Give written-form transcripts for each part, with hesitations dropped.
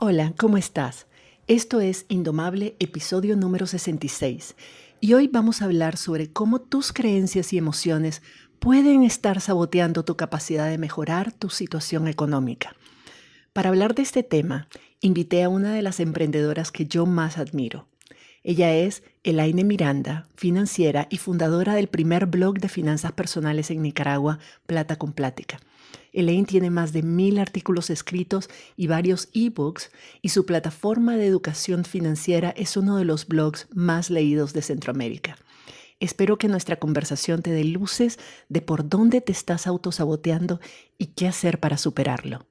Hola, ¿cómo estás? Esto es Indomable, episodio número 66, y hoy vamos a hablar sobre cómo tus creencias y emociones pueden estar saboteando tu capacidad de mejorar tu situación económica. Para hablar de este tema, invité a una de las emprendedoras que yo más admiro. Ella es Elaine Miranda, financiera y fundadora del primer blog de finanzas personales en Nicaragua, Plata con Plática. Elaine tiene más de 1000 artículos escritos y varios ebooks, y su plataforma de educación financiera es uno de los blogs más leídos de Centroamérica. Espero que nuestra conversación te dé luces de por dónde te estás autosaboteando y qué hacer para superarlo.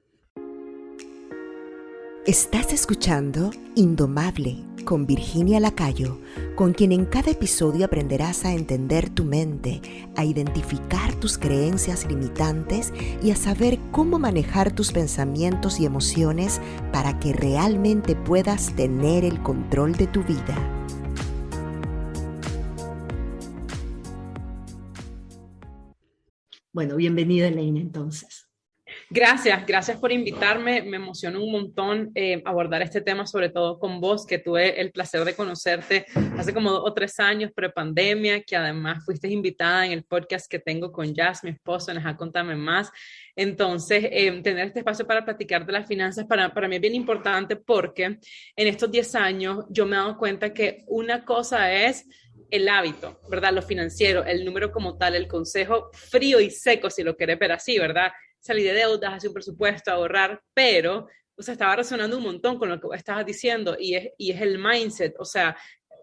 Estás escuchando Indomable con Virginia Lacayo, con quien en cada episodio aprenderás a entender tu mente, a identificar tus creencias limitantes y a saber cómo manejar tus pensamientos y emociones para que realmente puedas tener el control de tu vida. Bueno, bienvenida Elaine entonces. Gracias por invitarme. Me emociona un montón abordar este tema, sobre todo con vos, que tuve el placer de conocerte hace como 2 o 3 años, pre-pandemia, que además fuiste invitada en el podcast que tengo con Jazz, mi esposo, en Ajá, Contame Más. Entonces, tener este espacio para platicar de las finanzas para mí es bien importante porque en estos 10 años yo me he dado cuenta que una cosa es el hábito, ¿verdad? Lo financiero, el número como tal, el consejo frío y seco, si lo querés ver así, ¿verdad? Salir de deudas, hacer un presupuesto, ahorrar, pero, o sea, estaba resonando un montón con lo que estabas diciendo y es el mindset, o sea,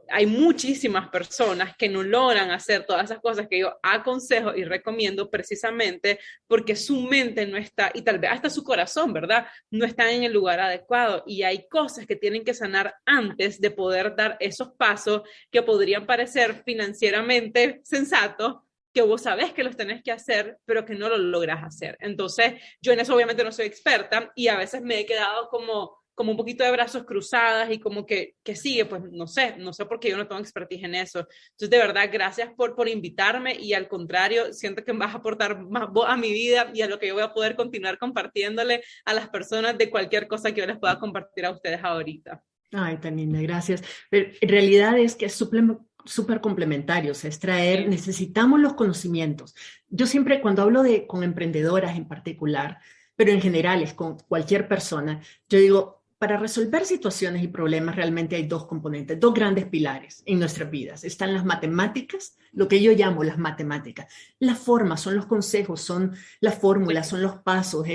hay muchísimas personas que no logran hacer todas esas cosas que yo aconsejo y recomiendo precisamente porque su mente no está, y tal vez hasta su corazón, ¿verdad? No está en el lugar adecuado y hay cosas que tienen que sanar antes de poder dar esos pasos que podrían parecer financieramente sensatos, que vos sabés que los tenés que hacer, pero que no lo logras hacer. Entonces, yo en eso obviamente no soy experta y a veces me he quedado como un poquito de brazos cruzadas y como que sigue, pues no sé por qué yo no tengo expertise en eso. Entonces, de verdad, gracias por invitarme y al contrario, siento que vas a aportar más voz a mi vida y a lo que yo voy a poder continuar compartiéndole a las personas de cualquier cosa que yo les pueda compartir a ustedes ahorita. Ay, tan linda, gracias. Pero en realidad es que es súper complementario, o sea, es traer, Sí. necesitamos los conocimientos. Yo siempre cuando hablo con emprendedoras en particular, pero en general es con cualquier persona, yo digo, para resolver situaciones y problemas realmente hay 2 componentes, 2 grandes pilares en nuestras vidas. Están las matemáticas, lo que yo llamo las matemáticas. Las formas, son los consejos, son las fórmulas, son los pasos,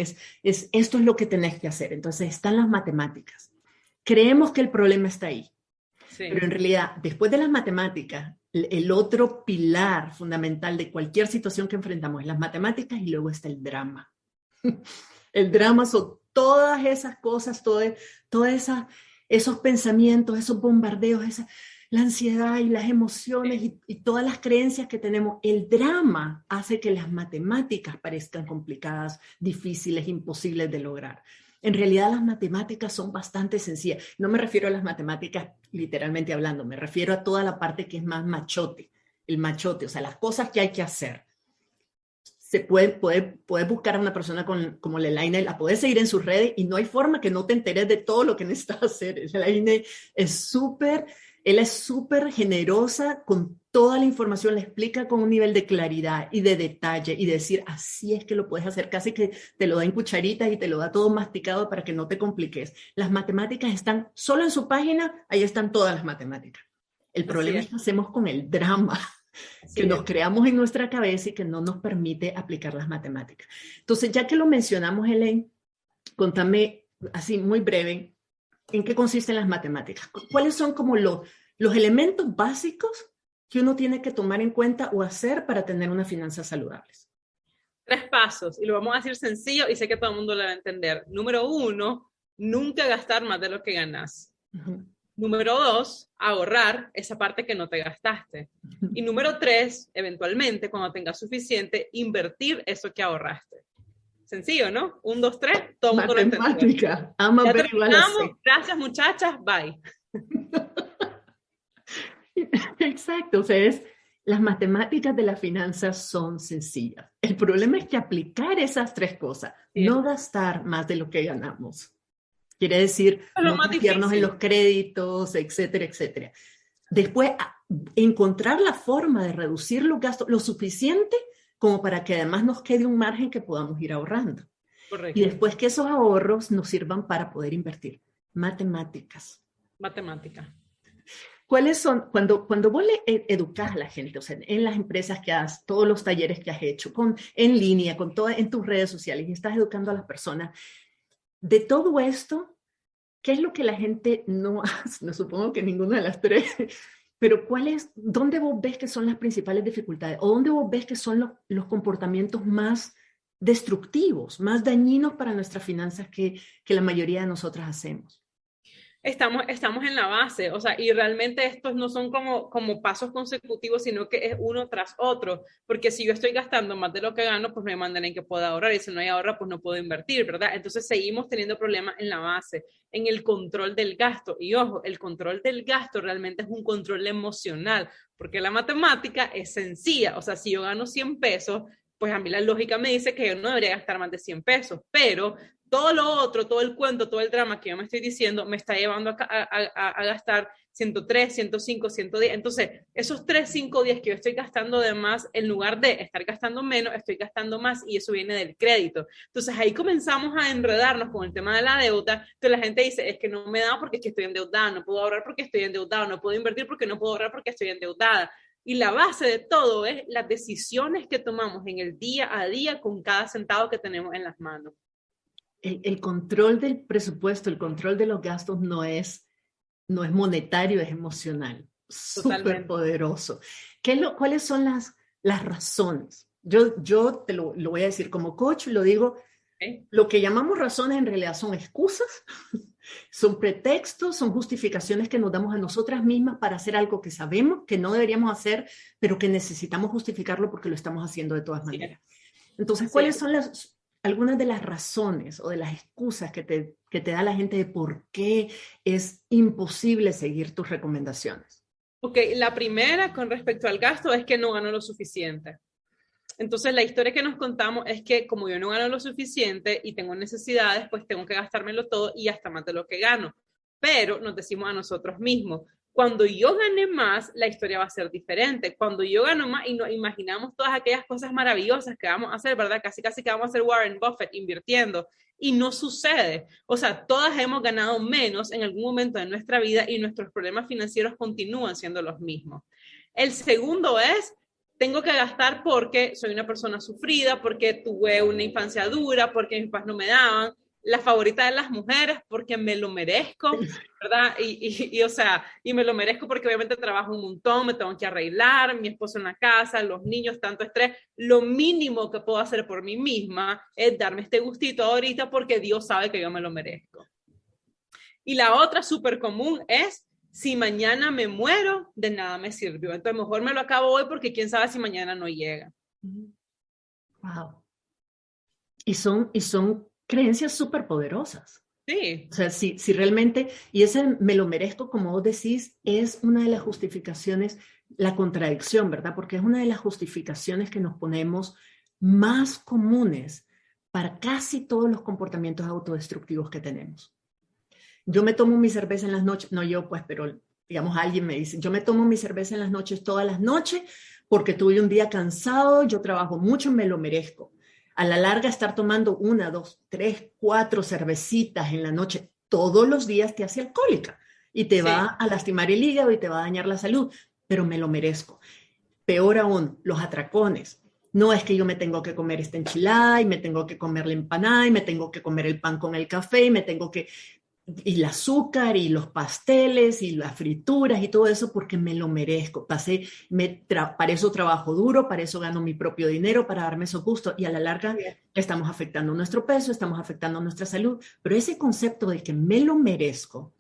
esto es lo que tenés que hacer. Entonces están las matemáticas. Creemos que el problema está ahí, Sí. pero en realidad, después de las matemáticas, el otro pilar fundamental de cualquier situación que enfrentamos es las matemáticas y luego está el drama. El drama son todas esas cosas, esos pensamientos, esos bombardeos, la ansiedad y las emociones y todas las creencias que tenemos. El drama hace que las matemáticas parezcan complicadas, difíciles, imposibles de lograr. En realidad las matemáticas son bastante sencillas. No me refiero a las matemáticas literalmente hablando, me refiero a toda la parte que es más machote, el machote, o sea, las cosas que hay que hacer. Se puede buscar a una persona como Elaine, la puedes seguir en sus redes y no hay forma que no te enteres de todo lo que necesitas hacer. Elaine ella es súper generosa con toda la información, le explica con un nivel de claridad y de detalle y decir, así es que lo puedes hacer, casi que te lo da en cucharitas y te lo da todo masticado para que no te compliques. Las matemáticas están solo en su página, ahí están todas las matemáticas. El problema es que hacemos con el drama que nos creamos en nuestra cabeza y que no nos permite aplicar las matemáticas. Entonces, ya que lo mencionamos, Elaine, contame así muy breve, ¿en qué consisten las matemáticas? ¿Cuáles son como los elementos básicos que uno tiene que tomar en cuenta o hacer para tener unas finanzas saludables? 3 pasos, y lo vamos a decir sencillo y sé que todo el mundo lo va a entender. Número 1, nunca gastar más de lo que ganas. Uh-huh. Número 2, ahorrar esa parte que no te gastaste. Y número 3, eventualmente, cuando tengas suficiente, invertir eso que ahorraste. Sencillo, ¿no? 1, 2, 3, todo el mundo lo entendió. Matemática, ama Ya ver igual a C. Gracias, muchachas, bye. Exacto, o sea, las matemáticas de las finanzas son sencillas. El problema es que aplicar esas 3 cosas, no gastar más de lo que ganamos, Quiere decir, Es lo no más confiarnos en difícil. los créditos, etcétera, etcétera. Después, encontrar la forma de reducir los gastos lo suficiente como para que además nos quede un margen que podamos ir ahorrando. Y Correcto. después que esos ahorros nos sirvan para poder invertir. Matemáticas. Matemática. ¿Cuáles son, cuando vos le educas a la gente, o sea, en las empresas que has, todos los talleres que has hecho, en línea, en tus redes sociales, y estás educando a las personas, de todo esto, ¿qué es lo que la gente no hace? No supongo que ninguna de las tres, pero ¿dónde vos ves que son las principales dificultades? ¿O dónde vos ves que son los comportamientos más destructivos, más dañinos para nuestras finanzas que la mayoría de nosotras hacemos? Estamos en la base, o sea, y realmente estos no son como pasos consecutivos, sino que es uno tras otro, porque si yo estoy gastando más de lo que gano, pues no hay manera en que pueda ahorrar, y si no hay ahorro, pues no puedo invertir, ¿verdad? Entonces seguimos teniendo problemas en la base, en el control del gasto, y ojo, el control del gasto realmente es un control emocional, porque la matemática es sencilla, o sea, si yo gano 100 pesos, pues a mí la lógica me dice que yo no debería gastar más de 100 pesos, pero todo lo otro, todo el cuento, todo el drama que yo me estoy diciendo, me está llevando a gastar 103, 105, 110. Entonces, esos 3, 5, 10 que yo estoy gastando de más, en lugar de estar gastando menos, estoy gastando más y eso viene del crédito. Entonces, ahí comenzamos a enredarnos con el tema de la deuda. Entonces, la gente dice, es que no me da porque es que estoy endeudada, no puedo ahorrar porque estoy endeudada, no puedo invertir porque no puedo ahorrar porque estoy endeudada. Y la base de todo es las decisiones que tomamos en el día a día con cada centavo que tenemos en las manos. El control del presupuesto, el control de los gastos no es monetario, es emocional. Súper Totalmente. poderoso. ¿Cuáles son las razones? Yo te lo voy a decir como coach, lo digo, ¿Okay? lo que llamamos razones en realidad son excusas, son pretextos, son justificaciones que nos damos a nosotras mismas para hacer algo que sabemos que no deberíamos hacer, pero que necesitamos justificarlo porque lo estamos haciendo de todas maneras. Entonces, Así ¿cuáles es. son algunas de las razones o de las excusas que te da la gente de por qué es imposible seguir tus recomendaciones? Ok, la primera con respecto al gasto es que no gano lo suficiente. Entonces, la historia que nos contamos es que como yo no gano lo suficiente y tengo necesidades, pues tengo que gastármelo todo y hasta más de lo que gano. Pero nos decimos a nosotros mismos, cuando yo gane más, la historia va a ser diferente. Cuando yo gano más y nos imaginamos todas aquellas cosas maravillosas que vamos a hacer, ¿verdad? Casi que vamos a hacer Warren Buffett invirtiendo. Y no sucede. O sea, todas hemos ganado menos en algún momento de nuestra vida y nuestros problemas financieros continúan siendo los mismos. El segundo es tengo que gastar porque soy una persona sufrida, porque tuve una infancia dura, porque mis papás no me daban. La favorita de las mujeres porque me lo merezco, ¿verdad? O sea, y me lo merezco porque obviamente trabajo un montón, me tengo que arreglar, mi esposo en la casa, los niños, tanto estrés. Lo mínimo que puedo hacer por mí misma es darme este gustito ahorita porque Dios sabe que yo me lo merezco. Y la otra súper común es si mañana me muero, de nada me sirvió. Entonces, mejor me lo acabo hoy porque quién sabe si mañana no llega. Wow. Y son creencias súper poderosas. Sí. O sea, si realmente, y ese me lo merezco, como vos decís, es una de las justificaciones, la contradicción, ¿verdad? Porque es una de las justificaciones que nos ponemos más comunes para casi todos los comportamientos autodestructivos que tenemos. Yo me tomo mi cerveza en las noches, no yo pues, pero digamos alguien me dice, yo me tomo mi cerveza en las noches todas las noches porque tuve un día cansado, yo trabajo mucho, me lo merezco. A la larga estar tomando 1, 2, 3, 4 cervecitas en la noche todos los días te hace alcohólica y te va a lastimar el hígado y te va a dañar la salud, pero me lo merezco. Peor aún, los atracones. No es que yo me tengo que comer esta enchilada y me tengo que comer la empanada y me tengo que comer el pan con el café y me tengo que y el azúcar y los pasteles y las frituras y todo eso porque me lo merezco. Para eso trabajo duro, para eso gano mi propio dinero, para darme esos gustos y a la larga estamos afectando nuestro peso, estamos afectando nuestra salud. Pero ese concepto de que me lo merezco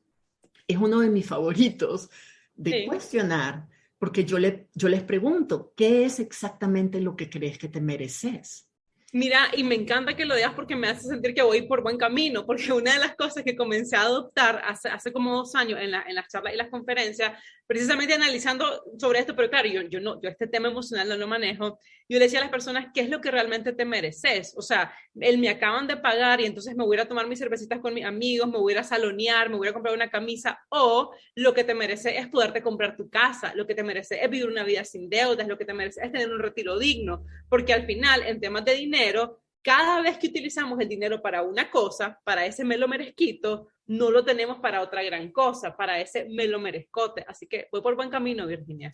es uno de mis favoritos de cuestionar porque yo les pregunto, ¿qué es exactamente lo que crees que te mereces? Mira, y me encanta que lo digas porque me hace sentir que voy por buen camino, porque una de las cosas que comencé a adoptar hace como 2 años en las charlas y las conferencias precisamente analizando sobre esto, pero claro, yo este tema emocional no lo manejo. Yo le decía a las personas, ¿qué es lo que realmente te mereces? O sea, me acaban de pagar y entonces me voy a ir a tomar mis cervecitas con mis amigos, me voy a ir a salonear, me voy a comprar una camisa, o lo que te mereces es poderte comprar tu casa, lo que te mereces es vivir una vida sin deudas, lo que te mereces es tener un retiro digno, porque al final, en temas de dinero, cada vez que utilizamos el dinero para una cosa, para ese me lo merezquito, no lo tenemos para otra gran cosa, para ese me lo merezcote. Así que voy por buen camino, Virginia.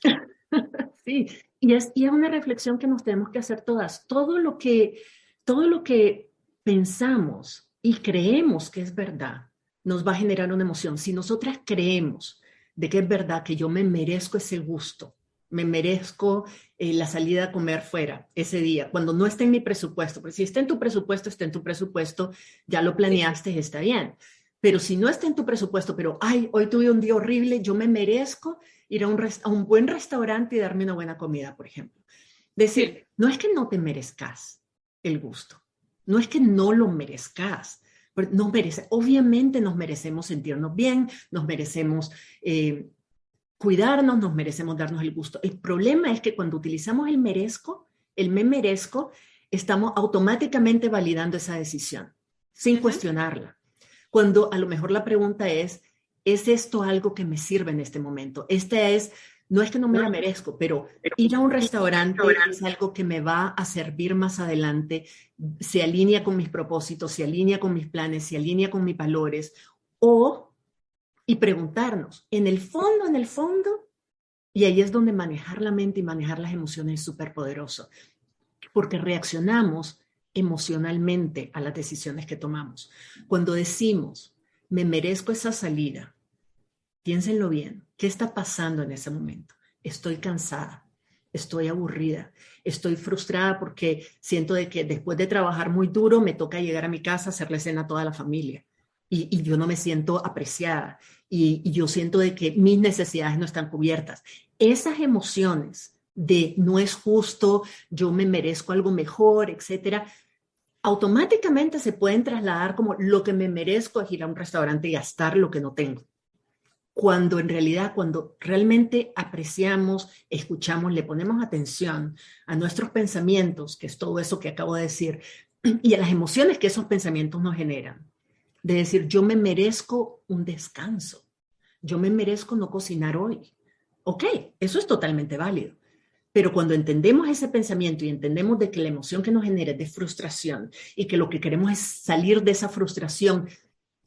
Sí, y es una reflexión que nos tenemos que hacer todas. Todo lo que pensamos y creemos que es verdad nos va a generar una emoción. Si nosotras creemos de que es verdad que yo me merezco ese gusto, me merezco la salida a comer fuera ese día, cuando no esté en mi presupuesto, porque si está en tu presupuesto, ya lo planeaste, sí, está bien. Pero si no está en tu presupuesto, pero, ay, hoy tuve un día horrible, yo me merezco ir a un buen restaurante y darme una buena comida, por ejemplo. Decir, sí, no es que no te merezcas el gusto, no es que no lo merezcas, no merece, obviamente nos merecemos sentirnos bien, nos merecemos cuidarnos, nos merecemos darnos el gusto. El problema es que cuando utilizamos el merezco, el me merezco, estamos automáticamente validando esa decisión, sin cuestionarla. Cuando a lo mejor la pregunta ¿es esto algo que me sirve en este momento? No es que no me la merezco, pero ir a un restaurante es algo que me va a servir más adelante, se alinea con mis propósitos, se alinea con mis planes, se alinea con mis valores, y preguntarnos, en el fondo, y ahí es donde manejar la mente y manejar las emociones es súper poderoso, porque reaccionamos emocionalmente a las decisiones que tomamos. Cuando decimos, me merezco esa salida, piénsenlo bien, ¿qué está pasando en ese momento? Estoy cansada, estoy aburrida, estoy frustrada porque siento de que después de trabajar muy duro me toca llegar a mi casa a hacerle cena a toda la familia y yo no me siento apreciada y yo siento de que mis necesidades no están cubiertas. Esas emociones de no es justo, yo me merezco algo mejor, etcétera, automáticamente se pueden trasladar como lo que me merezco es ir a un restaurante y gastar lo que no tengo. Cuando en realidad, cuando realmente apreciamos, escuchamos, le ponemos atención a nuestros pensamientos, que es todo eso que acabo de decir, y a las emociones que esos pensamientos nos generan, de decir, yo me merezco un descanso, yo me merezco no cocinar hoy. Ok, eso es totalmente válido. Pero cuando entendemos ese pensamiento y entendemos de que la emoción que nos genera es de frustración y que lo que queremos es salir de esa frustración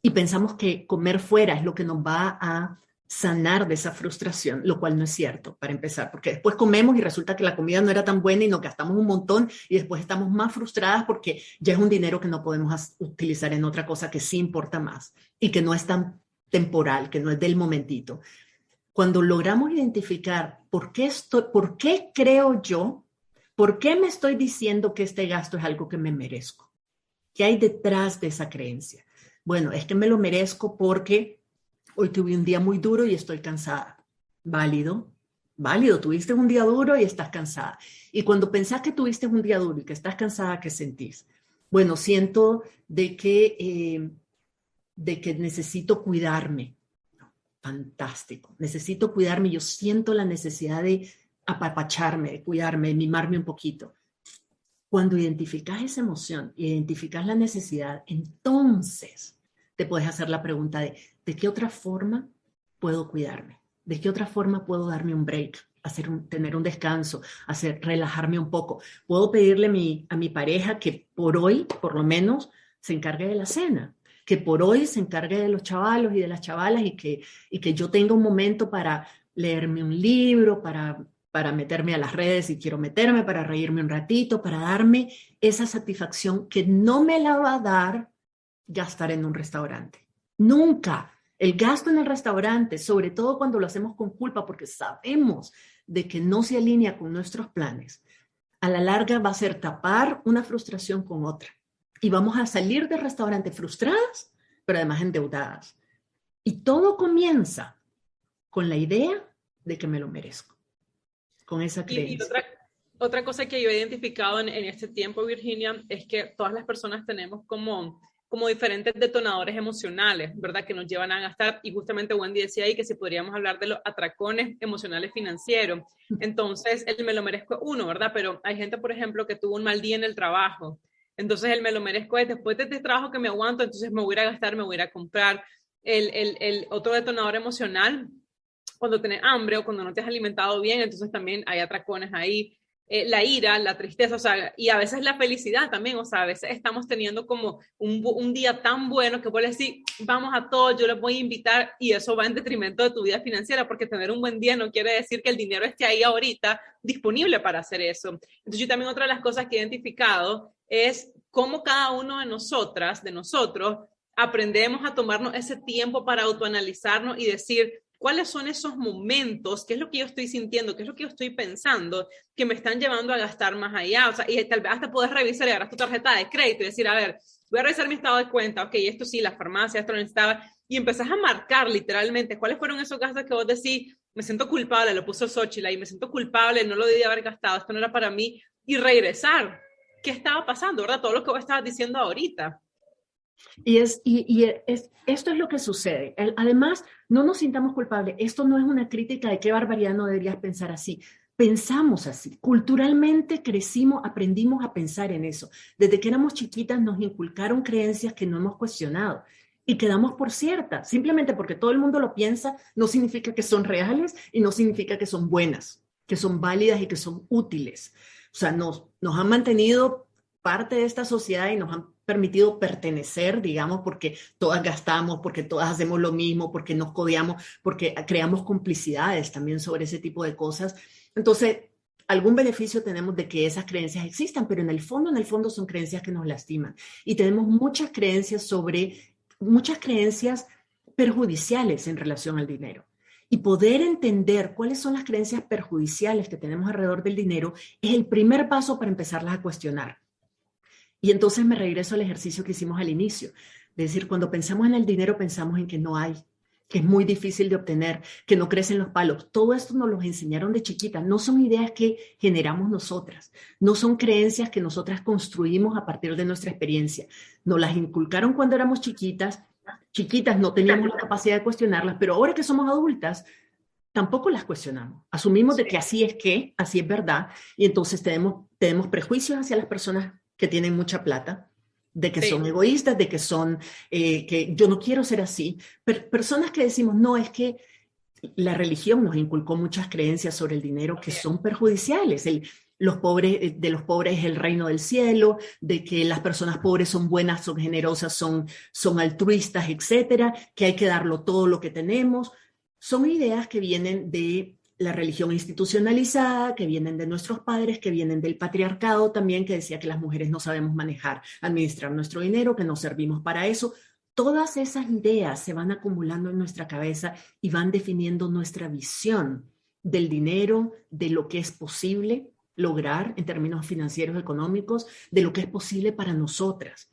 y pensamos que comer fuera es lo que nos va a sanar de esa frustración, lo cual no es cierto, para empezar, porque después comemos y resulta que la comida no era tan buena y nos gastamos un montón y después estamos más frustradas porque ya es un dinero que no podemos utilizar en otra cosa que sí importa más y que no es tan temporal, que no es del momentito. Cuando logramos identificar por qué creo yo, por qué me estoy diciendo que este gasto es algo que me merezco, ¿qué hay detrás de esa creencia? Bueno, es que me lo merezco porque hoy tuve un día muy duro y estoy cansada. Válido, válido, tuviste un día duro y estás cansada. Y cuando pensás que tuviste un día duro y que estás cansada, ¿qué sentís? Bueno, siento de que necesito cuidarme. Fantástico, necesito cuidarme, yo siento la necesidad de apapacharme, de cuidarme, de mimarme un poquito. Cuando identificas esa emoción, identificas la necesidad, entonces te puedes hacer la pregunta ¿de qué otra forma puedo cuidarme? ¿De qué otra forma puedo darme un break? Tener un descanso, relajarme un poco. Puedo pedirle a mi pareja que por hoy, por lo menos, se encargue de la cena, que por hoy se encargue de los chavalos y de las chavalas y que yo tenga un momento para leerme un libro, para meterme a las redes si quiero meterme, para reírme un ratito, para darme esa satisfacción que no me la va a dar gastar en un restaurante. Nunca. El gasto en el restaurante, sobre todo cuando lo hacemos con culpa porque sabemos de que no se alinea con nuestros planes, a la larga va a ser tapar una frustración con otra. Y vamos a salir del restaurante frustradas, pero además endeudadas. Y todo comienza con la idea de que me lo merezco, con esa creencia. Y otra cosa que yo he identificado en este tiempo, Virginia, es que todas las personas tenemos como como diferentes detonadores emocionales, ¿verdad? Que nos llevan a gastar. Y justamente Wendy decía ahí que si podríamos hablar de los atracones emocionales financieros. Entonces, el me lo merezco es uno, ¿verdad? Pero hay gente, por ejemplo, que tuvo un mal día en el trabajo. Entonces, el me lo merezco es después de este trabajo que me aguanto, entonces me voy a ir a gastar, me voy a ir a comprar. El otro detonador emocional, cuando tenés hambre o cuando no te has alimentado bien, entonces también hay atracones ahí. La ira, la tristeza, o sea, y a veces la felicidad también, o sea, a veces estamos teniendo como un día tan bueno que puedes decir, vamos a todos, yo les voy a invitar, y eso va en detrimento de tu vida financiera, porque tener un buen día no quiere decir que el dinero esté ahí ahorita disponible para hacer eso. Entonces yo también otra de las cosas que he identificado es cómo cada uno de nosotros, aprendemos a tomarnos ese tiempo para autoanalizarnos y decir, ¿cuáles son esos momentos? ¿Qué es lo que yo estoy sintiendo? ¿Qué es lo que yo estoy pensando que me están llevando a gastar más allá? O sea, y tal vez hasta puedes revisar y agarrar tu tarjeta de crédito y decir, a ver, voy a revisar mi estado de cuenta, ok, esto sí, la farmacia, esto no necesitaba, y empezás a marcar literalmente cuáles fueron esos gastos que vos decís, me siento culpable, lo puso Xochitl ahí, me siento culpable, no lo debí haber gastado, esto no era para mí, y regresar. ¿Qué estaba pasando, verdad? Todo lo que vos estabas diciendo ahorita. Esto es lo que sucede. Además, no nos sintamos culpables. Esto no es una crítica de qué barbaridad, no deberías pensar así. Pensamos así. Culturalmente crecimos, aprendimos a pensar en eso. Desde que éramos chiquitas nos inculcaron creencias que no hemos cuestionado y quedamos por ciertas. Simplemente porque todo el mundo lo piensa, no significa que son reales y no significa que son buenas, que son válidas y que son útiles. O sea, nos han mantenido parte de esta sociedad y nos han permitido pertenecer, digamos, porque todas gastamos, porque todas hacemos lo mismo, porque nos codeamos, porque creamos complicidades también sobre ese tipo de cosas. Entonces, algún beneficio tenemos de que esas creencias existan, pero en el fondo son creencias que nos lastiman. Y tenemos muchas creencias perjudiciales en relación al dinero. Y poder entender cuáles son las creencias perjudiciales que tenemos alrededor del dinero es el primer paso para empezarlas a cuestionar. Y entonces me regreso al ejercicio que hicimos al inicio. Es decir, cuando pensamos en el dinero, pensamos en que no hay, que es muy difícil de obtener, que no crecen los palos. Todo esto nos lo enseñaron de chiquita. No son ideas que generamos nosotras. No son creencias que nosotras construimos a partir de nuestra experiencia. Nos las inculcaron cuando éramos chiquitas. Chiquitas no teníamos la capacidad de cuestionarlas, pero ahora que somos adultas, tampoco las cuestionamos. Asumimos de que así es verdad, y entonces tenemos prejuicios hacia las personas que tienen mucha plata, de que son egoístas, de que que yo no quiero ser así. Personas que decimos, no, es que la religión nos inculcó muchas creencias sobre el dinero que son perjudiciales. De los pobres es el reino del cielo, de que las personas pobres son buenas, son generosas, son altruistas, etcétera, que hay que darlo todo lo que tenemos. Son ideas que vienen de la religión institucionalizada, que vienen de nuestros padres, que vienen del patriarcado también, que decía que las mujeres no sabemos administrar nuestro dinero, que no servimos para eso. Todas esas ideas se van acumulando en nuestra cabeza y van definiendo nuestra visión del dinero, de lo que es posible lograr en términos financieros, económicos, de lo que es posible para nosotras,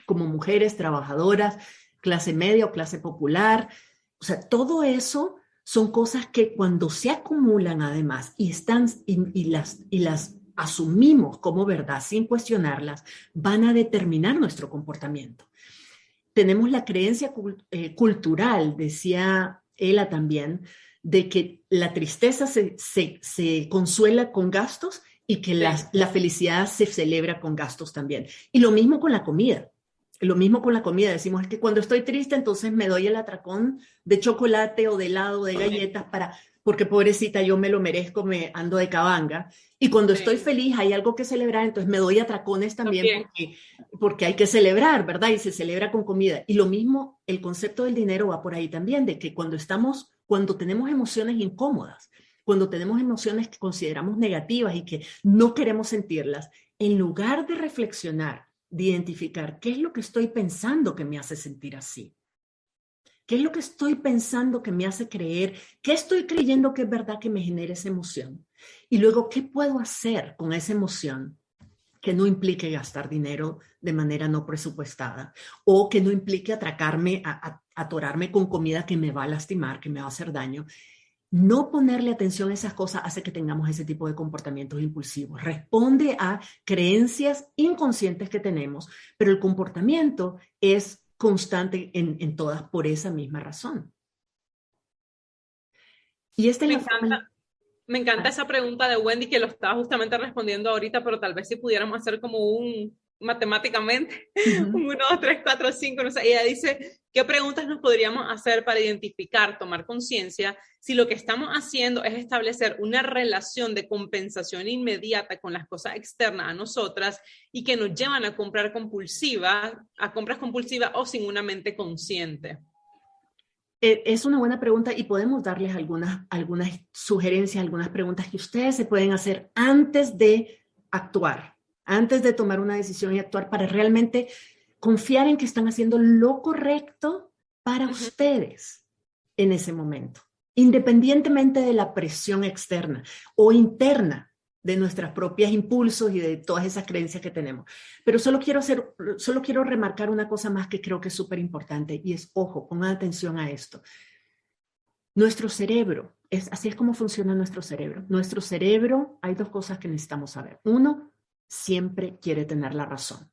como mujeres trabajadoras, clase media o clase popular. O sea, todo eso son cosas que cuando se acumulan además y las asumimos como verdad sin cuestionarlas, van a determinar nuestro comportamiento. Tenemos la creencia cultural, decía Ela también, de que la tristeza se consuela con gastos y que la felicidad se celebra con gastos también. Y lo mismo con la comida. Lo mismo con la comida, decimos, es que cuando estoy triste, entonces me doy el atracón de chocolate o de helado, de galletas, porque pobrecita, yo me lo merezco, me ando de cabanga. Y cuando estoy feliz, hay algo que celebrar, entonces me doy atracones también porque hay que celebrar, ¿verdad? Y se celebra con comida. Y lo mismo, el concepto del dinero va por ahí también, de que cuando tenemos emociones incómodas, cuando tenemos emociones que consideramos negativas y que no queremos sentirlas, en lugar de reflexionar, de identificar qué es lo que estoy pensando que me hace sentir así. ¿Qué es lo que estoy pensando que me hace creer? ¿Qué estoy creyendo que es verdad que me genera esa emoción? Y luego, ¿qué puedo hacer con esa emoción que no implique gastar dinero de manera no presupuestada o que no implique atracarme, atorarme con comida que me va a lastimar, que me va a hacer daño? No ponerle atención a esas cosas hace que tengamos ese tipo de comportamientos impulsivos. Responde a creencias inconscientes que tenemos, pero el comportamiento es constante en todas por esa misma razón. Y esta es la forma. Me encanta esa pregunta de Wendy, que lo estaba justamente respondiendo ahorita, pero tal vez si pudiéramos hacer como matemáticamente, un 1, 2, 3, 4, 5, no sé. Ella dice, ¿qué preguntas nos podríamos hacer para identificar, tomar conciencia, si lo que estamos haciendo es establecer una relación de compensación inmediata con las cosas externas a nosotras y que nos llevan a compras compulsivas o sin una mente consciente? Es una buena pregunta y podemos darles algunas sugerencias, algunas preguntas que ustedes se pueden hacer antes de actuar, antes de tomar una decisión y actuar, para realmente confiar en que están haciendo lo correcto para ustedes en ese momento, independientemente de la presión externa o interna de nuestros propios impulsos y de todas esas creencias que tenemos. Pero solo quiero remarcar una cosa más que creo que es súper importante, y es, ojo, pongan atención a esto. Nuestro cerebro, así es como funciona nuestro cerebro. Nuestro cerebro, hay dos cosas que necesitamos saber. Uno, siempre quiere tener la razón.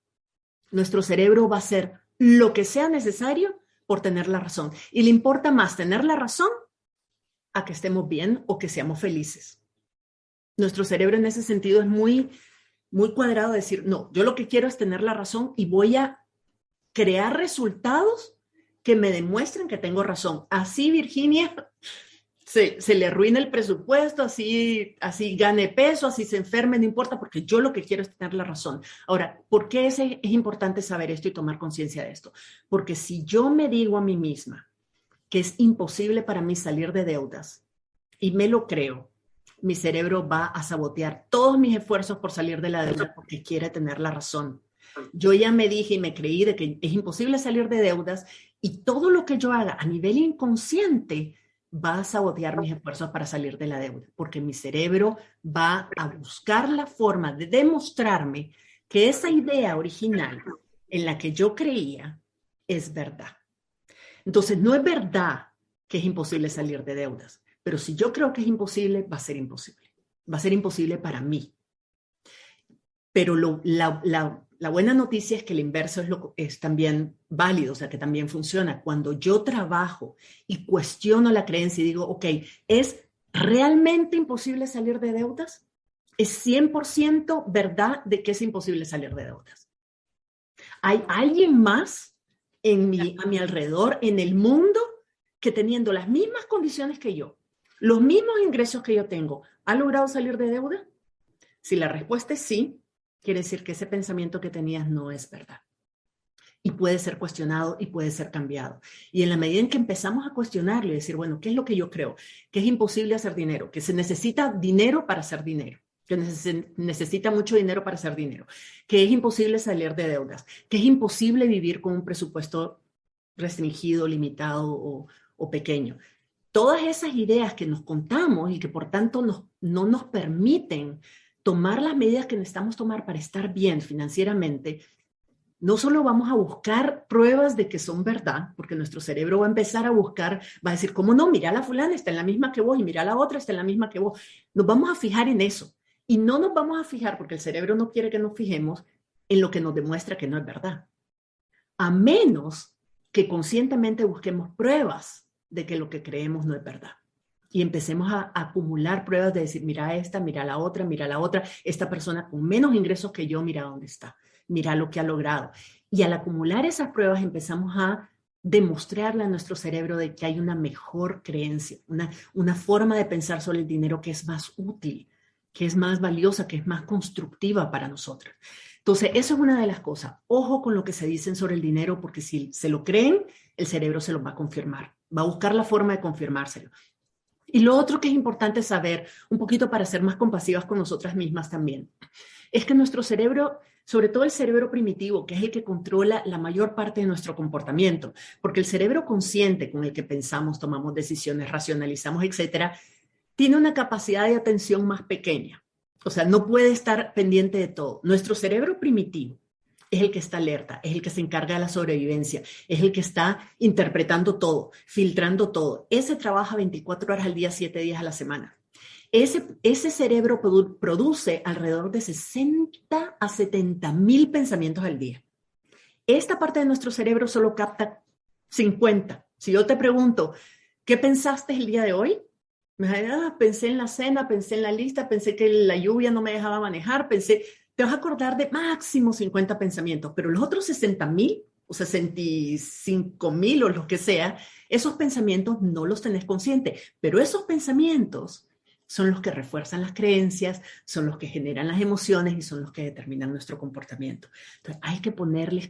Nuestro cerebro va a hacer lo que sea necesario por tener la razón. Y le importa más tener la razón a que estemos bien o que seamos felices. Nuestro cerebro en ese sentido es muy, muy cuadrado, de decir, no, yo lo que quiero es tener la razón y voy a crear resultados que me demuestren que tengo razón. Así, Virginia, se le arruina el presupuesto, así gane peso, así se enferme, no importa, porque yo lo que quiero es tener la razón. Ahora, ¿por qué es importante saber esto y tomar conciencia de esto? Porque si yo me digo a mí misma que es imposible para mí salir de deudas y me lo creo, mi cerebro va a sabotear todos mis esfuerzos por salir de la deuda porque quiere tener la razón. Yo ya me dije y me creí de que es imposible salir de deudas, y todo lo que yo haga a nivel inconsciente va a sabotear mis esfuerzos para salir de la deuda, porque mi cerebro va a buscar la forma de demostrarme que esa idea original en la que yo creía es verdad. Entonces, no es verdad que es imposible salir de deudas. Pero si yo creo que es imposible, va a ser imposible. Va a ser imposible para mí. Pero la buena noticia es que el inverso es también válido, o sea, que también funciona. Cuando yo trabajo y cuestiono la creencia y digo, ok, ¿es realmente imposible salir de deudas? ¿Es 100% verdad de que es imposible salir de deudas? ¿Hay alguien más a mi alrededor, en el mundo, que teniendo las mismas condiciones que yo, los mismos ingresos que yo tengo, ha logrado salir de deuda? Si la respuesta es sí, quiere decir que ese pensamiento que tenías no es verdad. Y puede ser cuestionado y puede ser cambiado. Y en la medida en que empezamos a cuestionarlo y decir, bueno, ¿qué es lo que yo creo? Que es imposible hacer dinero, que se necesita dinero para hacer dinero, que necesita mucho dinero para hacer dinero, que es imposible salir de deudas, que es imposible vivir con un presupuesto restringido, limitado o pequeño. Todas esas ideas que nos contamos y que por tanto no nos permiten tomar las medidas que necesitamos tomar para estar bien financieramente, no solo vamos a buscar pruebas de que son verdad, porque nuestro cerebro va a empezar a buscar, va a decir, ¿cómo no? Mira, la fulana está en la misma que vos, y mira, la otra está en la misma que vos. Nos vamos a fijar en eso. Y no nos vamos a fijar, porque el cerebro no quiere que nos fijemos en lo que nos demuestra que no es verdad. A menos que conscientemente busquemos pruebas de que lo que creemos no es verdad. Y empecemos a acumular pruebas de decir, mira esta, mira la otra, esta persona con menos ingresos que yo, mira dónde está, mira lo que ha logrado. Y al acumular esas pruebas empezamos a demostrarle a nuestro cerebro de que hay una mejor creencia, una forma de pensar sobre el dinero que es más útil, que es más valiosa, que es más constructiva para nosotros. Entonces, eso es una de las cosas. Ojo con lo que se dicen sobre el dinero, porque si se lo creen, el cerebro se lo va a confirmar. Va a buscar la forma de confirmárselo. Y lo otro que es importante saber, un poquito para ser más compasivas con nosotras mismas también, es que nuestro cerebro, sobre todo el cerebro primitivo, que es el que controla la mayor parte de nuestro comportamiento, porque el cerebro consciente con el que pensamos, tomamos decisiones, racionalizamos, etcétera, tiene una capacidad de atención más pequeña. O sea, no puede estar pendiente de todo. Nuestro cerebro primitivo, es el que está alerta, es el que se encarga de la sobrevivencia, es el que está interpretando todo, filtrando todo. Ese trabaja 24 horas al día, 7 días a la semana. Ese cerebro produce alrededor de 60 a 70 mil pensamientos al día. Esta parte de nuestro cerebro solo capta 50. Si yo te pregunto, ¿qué pensaste el día de hoy? Pensé en la cena, pensé en la lista, pensé que la lluvia no me dejaba manejar, te vas a acordar de máximo 50 pensamientos, pero los otros 60,000 o 65,000 o lo que sea, esos pensamientos no los tenés consciente, pero esos pensamientos son los que refuerzan las creencias, son los que generan las emociones y son los que determinan nuestro comportamiento. Entonces hay que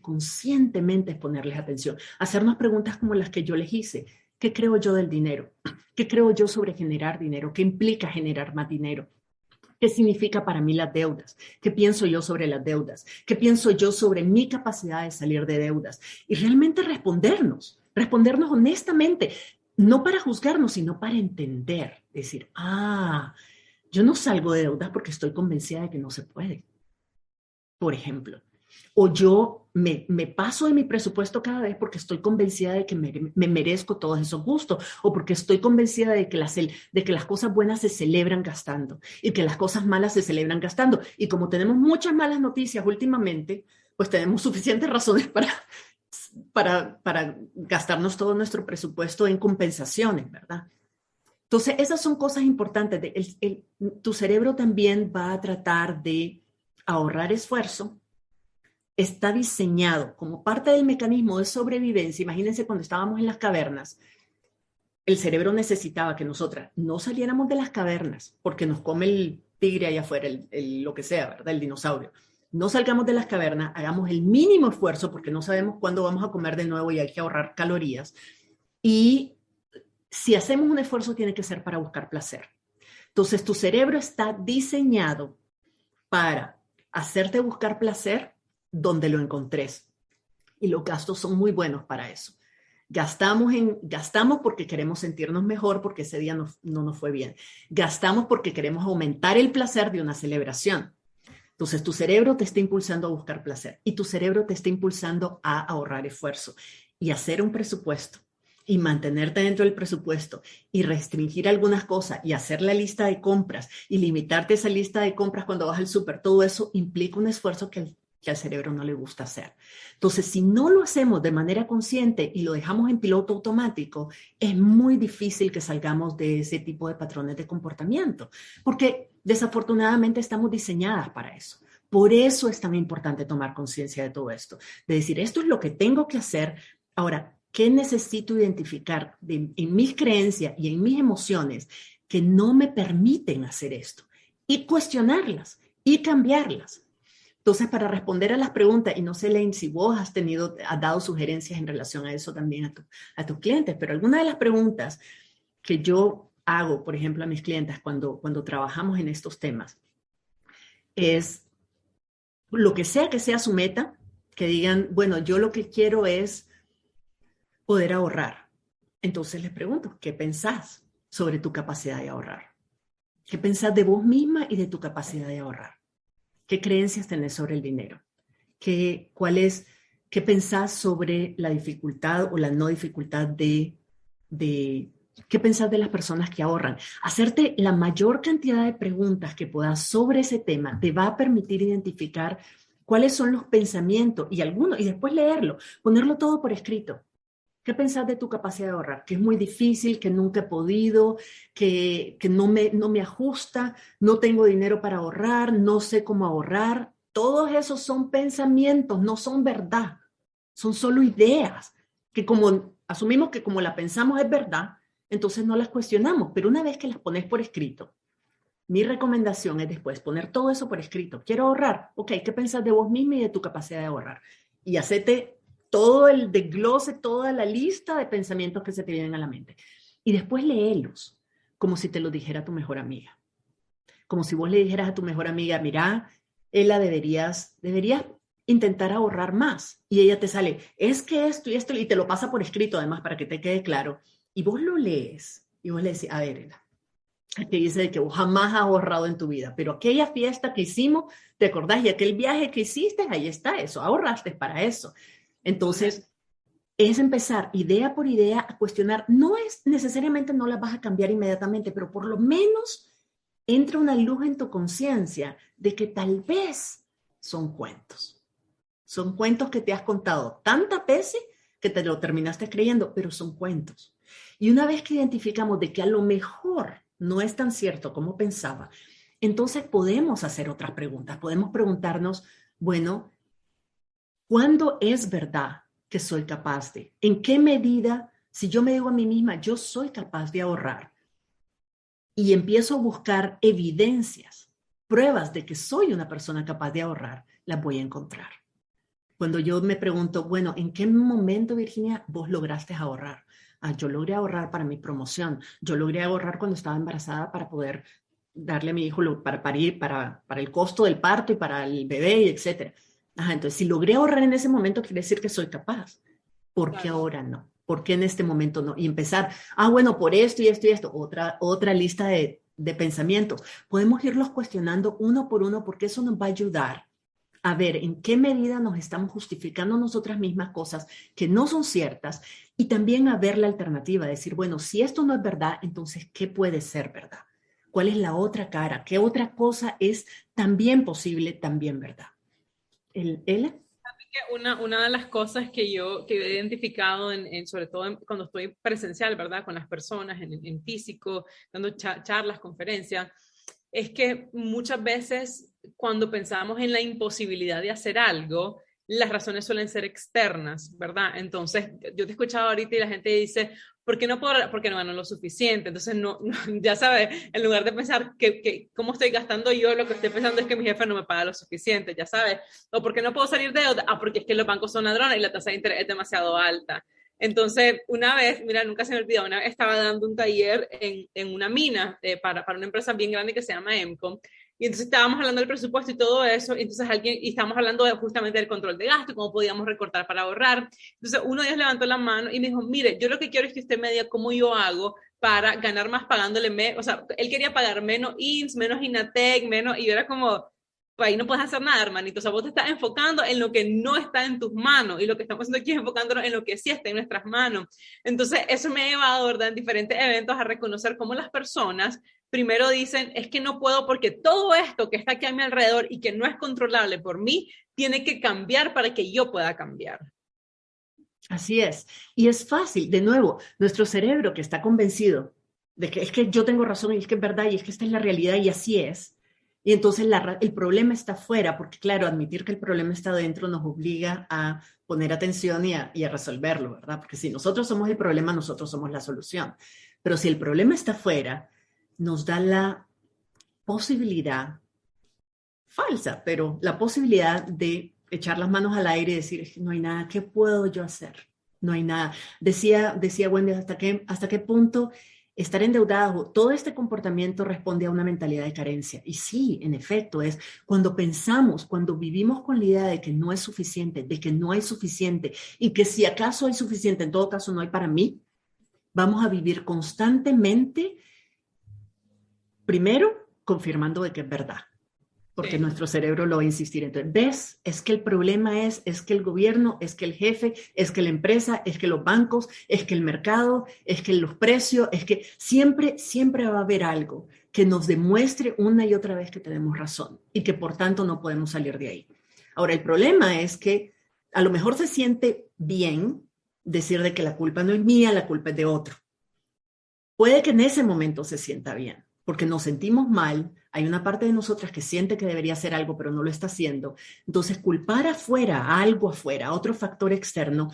conscientemente ponerles atención, hacernos preguntas como las que yo les hice. ¿Qué creo yo del dinero? ¿Qué creo yo sobre generar dinero? ¿Qué implica generar más dinero? ¿Qué significa para mí las deudas? ¿Qué pienso yo sobre las deudas? ¿Qué pienso yo sobre mi capacidad de salir de deudas? Y realmente respondernos honestamente, no para juzgarnos, sino para entender. Decir, yo no salgo de deudas porque estoy convencida de que no se puede, por ejemplo. O yo me paso de mi presupuesto cada vez porque estoy convencida de que me merezco todos esos gustos, o porque estoy convencida de que las cosas buenas se celebran gastando y que las cosas malas se celebran gastando. Y como tenemos muchas malas noticias últimamente, pues tenemos suficientes razones para gastarnos todo nuestro presupuesto en compensaciones, ¿verdad? Entonces, esas son cosas importantes. Tu cerebro también va a tratar de ahorrar esfuerzo. Está diseñado como parte del mecanismo de sobrevivencia. Imagínense cuando estábamos en las cavernas, el cerebro necesitaba que nosotras no saliéramos de las cavernas porque nos come el tigre allá afuera, lo que sea, ¿verdad? El dinosaurio. No salgamos de las cavernas, hagamos el mínimo esfuerzo porque no sabemos cuándo vamos a comer de nuevo y hay que ahorrar calorías. Y si hacemos un esfuerzo, tiene que ser para buscar placer. Entonces, tu cerebro está diseñado para hacerte buscar placer donde lo encontres. Y los gastos son muy buenos para eso. Gastamos porque queremos sentirnos mejor porque ese día no nos fue bien. Gastamos porque queremos aumentar el placer de una celebración. Entonces, tu cerebro te está impulsando a buscar placer y tu cerebro te está impulsando a ahorrar esfuerzo y hacer un presupuesto y mantenerte dentro del presupuesto y restringir algunas cosas y hacer la lista de compras y limitarte esa lista de compras cuando vas al súper. Todo eso implica un esfuerzo que al cerebro no le gusta hacer. Entonces, si no lo hacemos de manera consciente y lo dejamos en piloto automático, es muy difícil que salgamos de ese tipo de patrones de comportamiento, porque desafortunadamente estamos diseñadas para eso. Por eso es tan importante tomar conciencia de todo esto, de decir, esto es lo que tengo que hacer. Ahora, ¿qué necesito identificar en mis creencias y en mis emociones que no me permiten hacer esto? Y cuestionarlas y cambiarlas. Entonces, para responder a las preguntas, y no sé, Elaine, si vos has dado sugerencias en relación a eso también a tus clientes, pero algunas de las preguntas que yo hago, por ejemplo, a mis clientes cuando trabajamos en estos temas, es lo que sea su meta, que digan, bueno, yo lo que quiero es poder ahorrar. Entonces les pregunto, ¿qué pensás sobre tu capacidad de ahorrar? ¿Qué pensás de vos misma y de tu capacidad de ahorrar? ¿Qué creencias tenés sobre el dinero? ¿Qué pensás sobre la dificultad o la no dificultad qué pensás de las personas que ahorran? Hacerte la mayor cantidad de preguntas que puedas sobre ese tema te va a permitir identificar cuáles son los pensamientos y después leerlo, ponerlo todo por escrito. ¿Qué pensás de tu capacidad de ahorrar? Que es muy difícil, que nunca he podido, que no me ajusta, no tengo dinero para ahorrar, no sé cómo ahorrar. Todos esos son pensamientos, no son verdad. Son solo ideas que como asumimos que como la pensamos es verdad, entonces no las cuestionamos. Pero una vez que las pones por escrito, mi recomendación es después poner todo eso por escrito. Quiero ahorrar. Ok, ¿qué pensás de vos misma y de tu capacidad de ahorrar? Y hacete todo el desglose, toda la lista de pensamientos que se te vienen a la mente. Y después léelos, como si te lo dijera tu mejor amiga. Como si vos le dijeras a tu mejor amiga, mira, Ela, deberías intentar ahorrar más. Y ella te sale, es que esto y esto, y te lo pasa por escrito además para que te quede claro. Y vos lo lees y vos le decís, a ver, Ela, que dice de que vos jamás has ahorrado en tu vida, pero aquella fiesta que hicimos, ¿te acordás? Y aquel viaje que hiciste, ahí está eso, ahorraste para eso. Entonces, es empezar idea por idea a cuestionar. No es necesariamente, no las vas a cambiar inmediatamente, pero por lo menos entra una luz en tu conciencia de que tal vez son cuentos. Son cuentos que te has contado tantas veces que te lo terminaste creyendo, pero son cuentos. Y una vez que identificamos de que a lo mejor no es tan cierto como pensaba, entonces podemos hacer otras preguntas. Podemos preguntarnos, bueno, ¿cuándo es verdad que soy capaz de? ¿En qué medida, si yo me digo a mí misma, yo soy capaz de ahorrar? Y empiezo a buscar evidencias, pruebas de que soy una persona capaz de ahorrar, las voy a encontrar. Cuando yo me pregunto, bueno, ¿en qué momento, Virginia, vos lograste ahorrar? Yo logré ahorrar para mi promoción. Yo logré ahorrar cuando estaba embarazada para poder darle a mi hijo para parir, para el costo del parto y para el bebé, etc. Entonces, si logré ahorrar en ese momento, quiere decir que soy capaz. ¿Por qué ahora no? ¿Por qué en este momento no? Y empezar, bueno, por esto y esto y esto. Otra lista de pensamientos. Podemos irlos cuestionando uno por uno porque eso nos va a ayudar a ver en qué medida nos estamos justificando nosotras mismas cosas que no son ciertas y también a ver la alternativa, decir, bueno, si esto no es verdad, entonces, ¿qué puede ser verdad? ¿Cuál es la otra cara? ¿Qué otra cosa es también posible, también verdad? ¿Ella? Una de las cosas que yo he identificado, sobre todo cuando estoy presencial, ¿verdad? Con las personas, en físico, dando charlas, conferencias, es que muchas veces cuando pensamos en la imposibilidad de hacer algo, las razones suelen ser externas, ¿verdad? Entonces, yo te he escuchado ahorita y la gente dice, ¿por qué no puedo? Porque no gano lo suficiente. Entonces, ya sabes, en lugar de pensar que cómo estoy gastando yo, lo que estoy pensando es que mi jefe no me paga lo suficiente, ya sabes. O ¿por qué no puedo salir de deuda? Porque es que los bancos son ladrones y la tasa de interés es demasiado alta. Entonces, una vez, mira, nunca se me olvidó, una vez estaba dando un taller en una mina para una empresa bien grande que se llama EMCO, y entonces estábamos hablando del presupuesto y todo eso, y entonces y estábamos hablando justamente del control de gasto, cómo podíamos recortar para ahorrar. Entonces uno de ellos levantó la mano y me dijo, mire, yo lo que quiero es que usted me diga cómo yo hago para ganar más pagándole, o sea, él quería pagar menos INS, menos INATEC, menos, y yo era como, pues ahí no puedes hacer nada, hermanito. O sea, vos te estás enfocando en lo que no está en tus manos y lo que estamos haciendo aquí es enfocándonos en lo que sí está en nuestras manos. Entonces, eso me ha llevado, ¿verdad?, en diferentes eventos a reconocer cómo las personas primero dicen, es que no puedo porque todo esto que está aquí a mi alrededor y que no es controlable por mí, tiene que cambiar para que yo pueda cambiar. Así es. Y es fácil. De nuevo, nuestro cerebro que está convencido de que es que yo tengo razón y es que es verdad y es que esta es la realidad y así es. Y entonces el problema está fuera, porque claro, admitir que el problema está dentro nos obliga a poner atención y a resolverlo, ¿verdad? Porque si nosotros somos el problema, nosotros somos la solución. Pero si el problema está fuera, nos da la posibilidad, falsa, pero la posibilidad de echar las manos al aire y decir, no hay nada, ¿qué puedo yo hacer? No hay nada. Decía Wendy, ¿hasta qué punto estar endeudado, todo este comportamiento responde a una mentalidad de carencia? Y sí, en efecto, es cuando pensamos, cuando vivimos con la idea de que no es suficiente, de que no hay suficiente y que si acaso hay suficiente, en todo caso no hay para mí, vamos a vivir constantemente, primero, confirmando de que es verdad, porque sí, nuestro cerebro lo va a insistir. Entonces, ¿ves? Es que el problema es que el gobierno, es que el jefe, es que la empresa, es que los bancos, es que el mercado, es que los precios, es que siempre va a haber algo que nos demuestre una y otra vez que tenemos razón y que por tanto no podemos salir de ahí. Ahora, el problema es que a lo mejor se siente bien decir de que la culpa no es mía, la culpa es de otro. Puede que en ese momento se sienta bien, porque nos sentimos mal, hay una parte de nosotras que siente que debería hacer algo, pero no lo está haciendo. Entonces, culpar afuera, a algo afuera, a otro factor externo,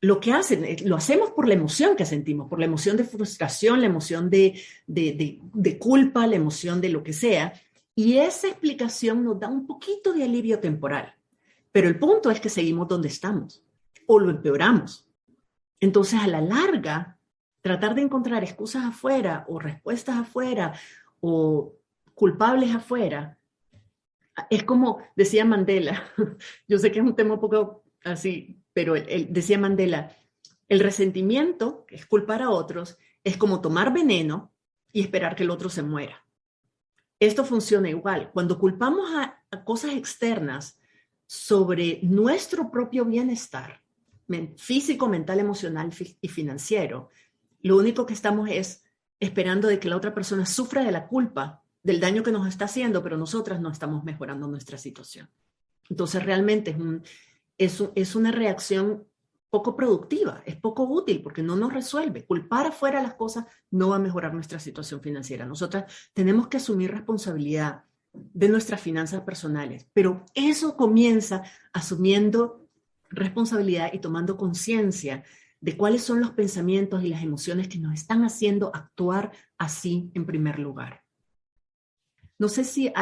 lo que hacen, lo hacemos por la emoción que sentimos, por la emoción de frustración, la emoción de culpa, la emoción de lo que sea, y esa explicación nos da un poquito de alivio temporal. Pero el punto es que seguimos donde estamos, o lo empeoramos. Entonces, a la larga, tratar de encontrar excusas afuera o respuestas afuera o culpables afuera, es como decía Mandela, yo sé que es un tema un poco así, pero él decía Mandela, el resentimiento, que es culpar a otros, es como tomar veneno y esperar que el otro se muera. Esto funciona igual. Cuando culpamos a cosas externas sobre nuestro propio bienestar, físico, mental, emocional y financiero, lo único que estamos es esperando de que la otra persona sufra de la culpa del daño que nos está haciendo, pero nosotras no estamos mejorando nuestra situación. Entonces realmente es una reacción poco productiva, es poco útil porque no nos resuelve. Culpar afuera las cosas no va a mejorar nuestra situación financiera. Nosotras tenemos que asumir responsabilidad de nuestras finanzas personales, pero eso comienza asumiendo responsabilidad y tomando conciencia de cuáles son los pensamientos y las emociones que nos están haciendo actuar así en primer lugar. No sé si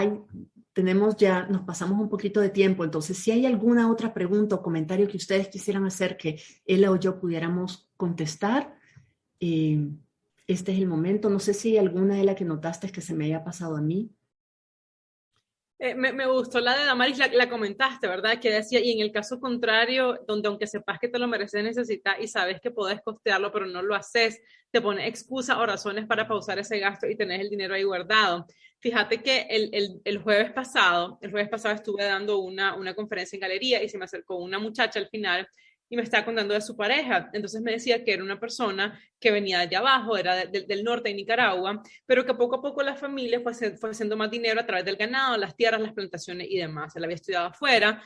nos pasamos un poquito de tiempo, entonces si hay alguna otra pregunta o comentario que ustedes quisieran hacer que Ela o yo pudiéramos contestar, este es el momento. No sé si hay alguna de las que notaste que se me haya pasado a mí. Me gustó la de Damaris, la comentaste, ¿verdad? Que decía, y en el caso contrario, donde aunque sepas que te lo mereces, necesitas y sabes que podés costearlo, pero no lo haces, te pones excusas o razones para pausar ese gasto y tenés el dinero ahí guardado. Fíjate que el jueves pasado estuve dando una conferencia en galería y se me acercó una muchacha al final y me estaba contando de su pareja. Entonces me decía que era una persona que venía de allá abajo, era del norte de Nicaragua, pero que poco a poco la familia fue haciendo más dinero a través del ganado, las tierras, las plantaciones y demás. Él había estudiado afuera,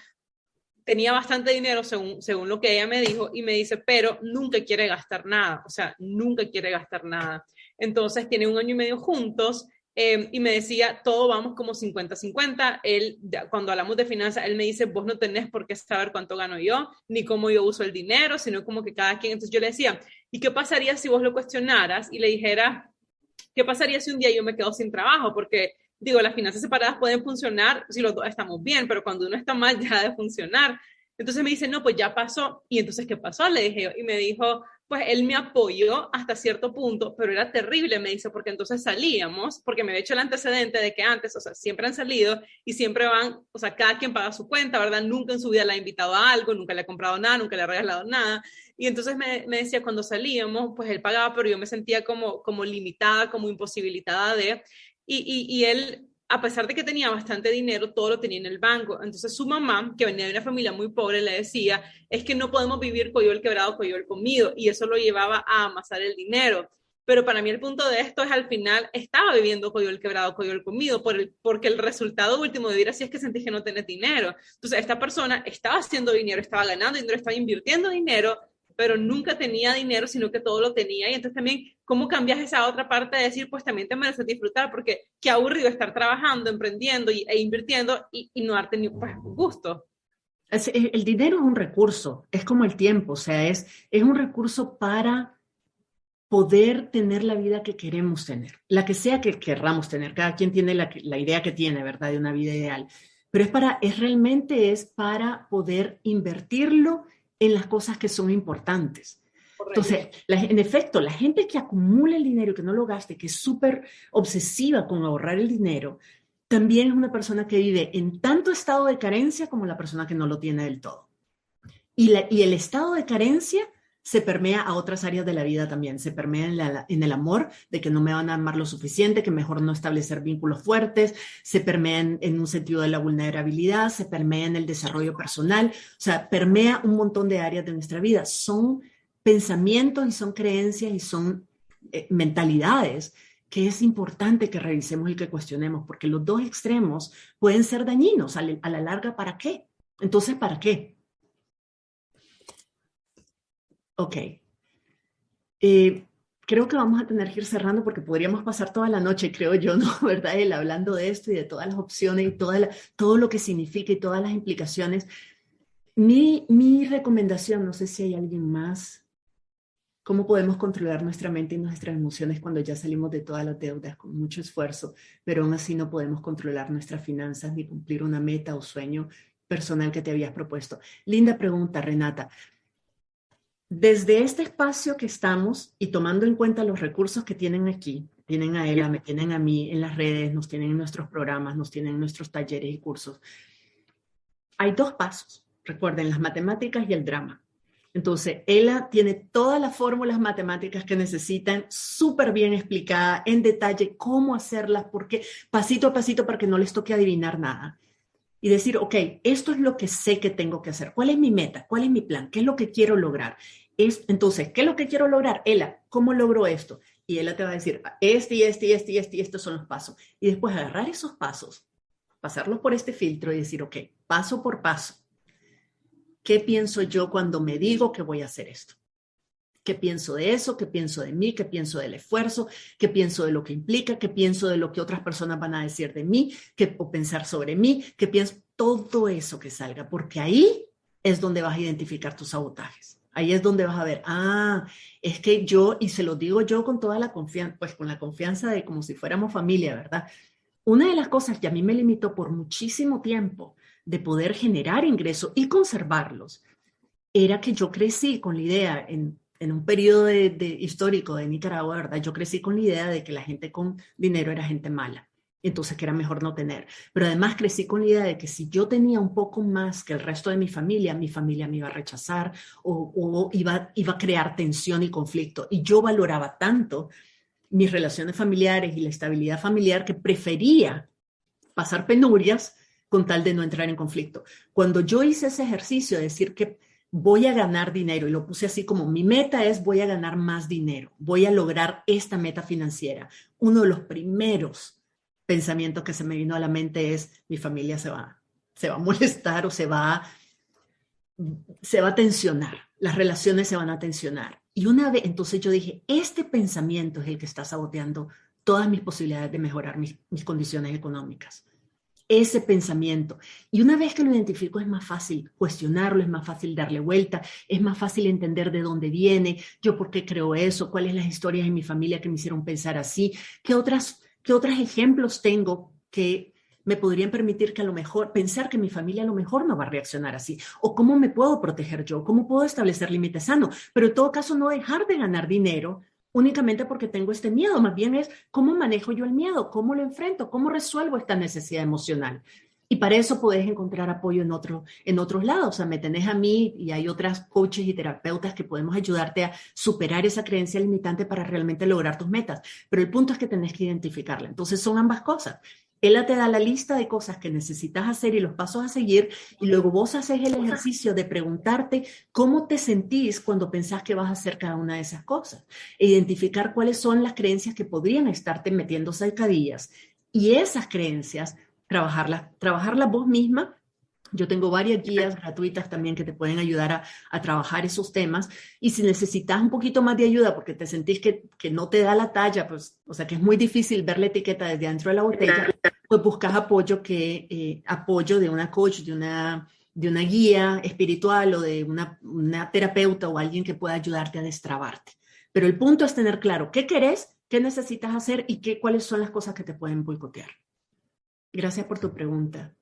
tenía bastante dinero según lo que ella me dijo y me dice, pero nunca quiere gastar nada, o sea, nunca quiere gastar nada. Entonces tiene 1 año y medio juntos. Y me decía, todo vamos como 50-50. Él, cuando hablamos de finanzas, él me dice, vos no tenés por qué saber cuánto gano yo, ni cómo yo uso el dinero, sino como que cada quien. Entonces yo le decía, ¿y qué pasaría si vos lo cuestionaras y le dijeras, qué pasaría si un día yo me quedo sin trabajo? Porque, digo, las finanzas separadas pueden funcionar si los dos estamos bien, pero cuando uno está mal, ya debe funcionar. Entonces me dice, no, pues ya pasó. ¿Y entonces qué pasó? Le dije yo. Y me dijo, pues él me apoyó hasta cierto punto, pero era terrible, me dice, porque entonces salíamos, porque me había hecho el antecedente de que antes, o sea, siempre han salido y siempre van, o sea, cada quien paga su cuenta, ¿verdad? Nunca en su vida le ha invitado a algo, nunca le ha comprado nada, nunca le ha regalado nada. Y entonces me decía, cuando salíamos, pues él pagaba, pero yo me sentía como limitada, como imposibilitada de... Y él, a pesar de que tenía bastante dinero, todo lo tenía en el banco. Entonces su mamá, que venía de una familia muy pobre, le decía, es que no podemos vivir coyol quebrado, coyol comido. Y eso lo llevaba a amasar el dinero. Pero para mí el punto de esto es al final estaba viviendo coyol quebrado, coyol comido, porque el resultado último de vivir así es que sentís que no tenés dinero. Entonces esta persona estaba haciendo dinero, estaba ganando dinero, estaba invirtiendo dinero, pero nunca tenía dinero, sino que todo lo tenía. Y entonces también, ¿cómo cambias esa otra parte de decir, pues también te mereces disfrutar? Porque qué aburrido estar trabajando, emprendiendo e invirtiendo y no darte ni pues, gusto. El dinero es un recurso, es como el tiempo, o sea, es un recurso para poder tener la vida que queremos tener, la que sea que querramos tener. Cada quien tiene la idea que tiene, ¿verdad?, de una vida ideal. Pero realmente es para poder invertirlo en las cosas que son importantes. Correcto. Entonces, en efecto, la gente que acumula el dinero y que no lo gaste, que es súper obsesiva con ahorrar el dinero, también es una persona que vive en tanto estado de carencia como la persona que no lo tiene del todo. Y el estado de carencia se permea a otras áreas de la vida también. Se permea en el amor, de que no me van a amar lo suficiente, que mejor no establecer vínculos fuertes. Se permea en un sentido de la vulnerabilidad, se permea en el desarrollo personal. O sea, permea un montón de áreas de nuestra vida. Son pensamientos y son creencias y son mentalidades que es importante que revisemos y que cuestionemos, porque los dos extremos pueden ser dañinos. A la larga, ¿para qué? Entonces, ¿para qué? Ok. Creo que vamos a tener que ir cerrando porque podríamos pasar toda la noche, creo yo, ¿no? ¿Verdad? Hablando de esto y de todas las opciones y todo lo que significa y todas las implicaciones. Mi recomendación, no sé si hay alguien más, cómo podemos controlar nuestra mente y nuestras emociones cuando ya salimos de todas las deudas con mucho esfuerzo, pero aún así no podemos controlar nuestras finanzas ni cumplir una meta o sueño personal que te habías propuesto. Linda pregunta, Renata. Desde este espacio que estamos y tomando en cuenta los recursos que tienen aquí, tienen a Ela, me tienen a mí en las redes, nos tienen en nuestros programas, nos tienen en nuestros talleres y cursos, hay 2 pasos. Recuerden, las matemáticas y el drama. Entonces, ella tiene todas las fórmulas matemáticas que necesitan, súper bien explicada, en detalle, cómo hacerlas, porque pasito a pasito para que no les toque adivinar nada. Y decir, ok, esto es lo que sé que tengo que hacer. ¿Cuál es mi meta? ¿Cuál es mi plan? ¿Qué es lo que quiero lograr? Entonces, ¿qué es lo que quiero lograr? Ella, ¿cómo logro esto? Y ella te va a decir, estos son los pasos. Y después agarrar esos pasos, pasarlos por este filtro y decir, ok, paso por paso. ¿Qué pienso yo cuando me digo que voy a hacer esto? ¿Qué pienso de eso? ¿Qué pienso de mí? ¿Qué pienso del esfuerzo? ¿Qué pienso de lo que implica? ¿Qué pienso de lo que otras personas van a decir de mí? O pensar sobre mí? ¿Qué pienso? Todo eso que salga, porque ahí es donde vas a identificar tus sabotajes. Ahí es donde vas a ver, es que yo, y se lo digo yo con toda la confianza, pues con la confianza de como si fuéramos familia, ¿verdad? Una de las cosas que a mí me limitó por muchísimo tiempo de poder generar ingresos y conservarlos era que yo crecí con la idea, en un periodo histórico de Nicaragua, ¿verdad? Yo crecí con la idea de que la gente con dinero era gente mala, entonces que era mejor no tener. Pero además crecí con la idea de que si yo tenía un poco más que el resto de mi familia me iba a rechazar o iba a crear tensión y conflicto. Y yo valoraba tanto mis relaciones familiares y la estabilidad familiar que prefería pasar penurias con tal de no entrar en conflicto. Cuando yo hice ese ejercicio de decir que voy a ganar dinero, y lo puse así como mi meta es voy a ganar más dinero, voy a lograr esta meta financiera, uno de los primeros pensamientos que se me vino a la mente es mi familia se va a molestar o se va a tensionar, las relaciones se van a tensionar. Y una vez, entonces yo dije, este pensamiento es el que está saboteando todas mis posibilidades de mejorar mis condiciones económicas. Ese pensamiento. Y una vez que lo identifico es más fácil cuestionarlo, es más fácil darle vuelta, es más fácil entender de dónde viene, yo por qué creo eso, cuáles las historias en mi familia que me hicieron pensar así, qué otros ejemplos tengo que me podrían permitir que a lo mejor, pensar que mi familia a lo mejor no va a reaccionar así, o cómo me puedo proteger yo, cómo puedo establecer límites sanos, pero en todo caso no dejar de ganar dinero únicamente porque tengo este miedo, más bien es cómo manejo yo el miedo, cómo lo enfrento, cómo resuelvo esta necesidad emocional. Y para eso podés encontrar apoyo en otros lados. O sea, me tenés a mí y hay otras coaches y terapeutas que podemos ayudarte a superar esa creencia limitante para realmente lograr tus metas. Pero el punto es que tenés que identificarla. Entonces son ambas cosas. Ella te da la lista de cosas que necesitas hacer y los pasos a seguir, y luego vos haces el ejercicio de preguntarte cómo te sentís cuando pensás que vas a hacer cada una de esas cosas. E identificar cuáles son las creencias que podrían estarte metiendo zancadillas. Y esas creencias, trabajarlas vos misma. Yo tengo varias guías gratuitas también que te pueden ayudar a trabajar esos temas. Y si necesitas un poquito más de ayuda porque te sentís que no te da la talla, pues, o sea, que es muy difícil ver la etiqueta desde dentro de la botella, pues buscas apoyo de una coach, de una guía espiritual o de una terapeuta o alguien que pueda ayudarte a destrabarte. Pero el punto es tener claro qué querés, qué necesitas hacer y cuáles son las cosas que te pueden boicotear. Gracias por tu pregunta.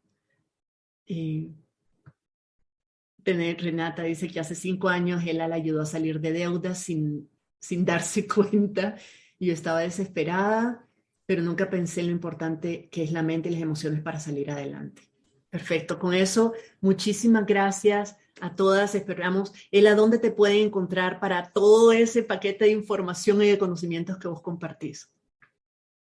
Renata dice que hace 5 años él la ayudó a salir de deudas sin darse cuenta. Yo estaba desesperada, pero nunca pensé en lo importante que es la mente y las emociones para salir adelante. Perfecto, con eso, muchísimas gracias a todas. Esperamos, Ela, ¿dónde te pueden encontrar para todo ese paquete de información y de conocimientos que vos compartís?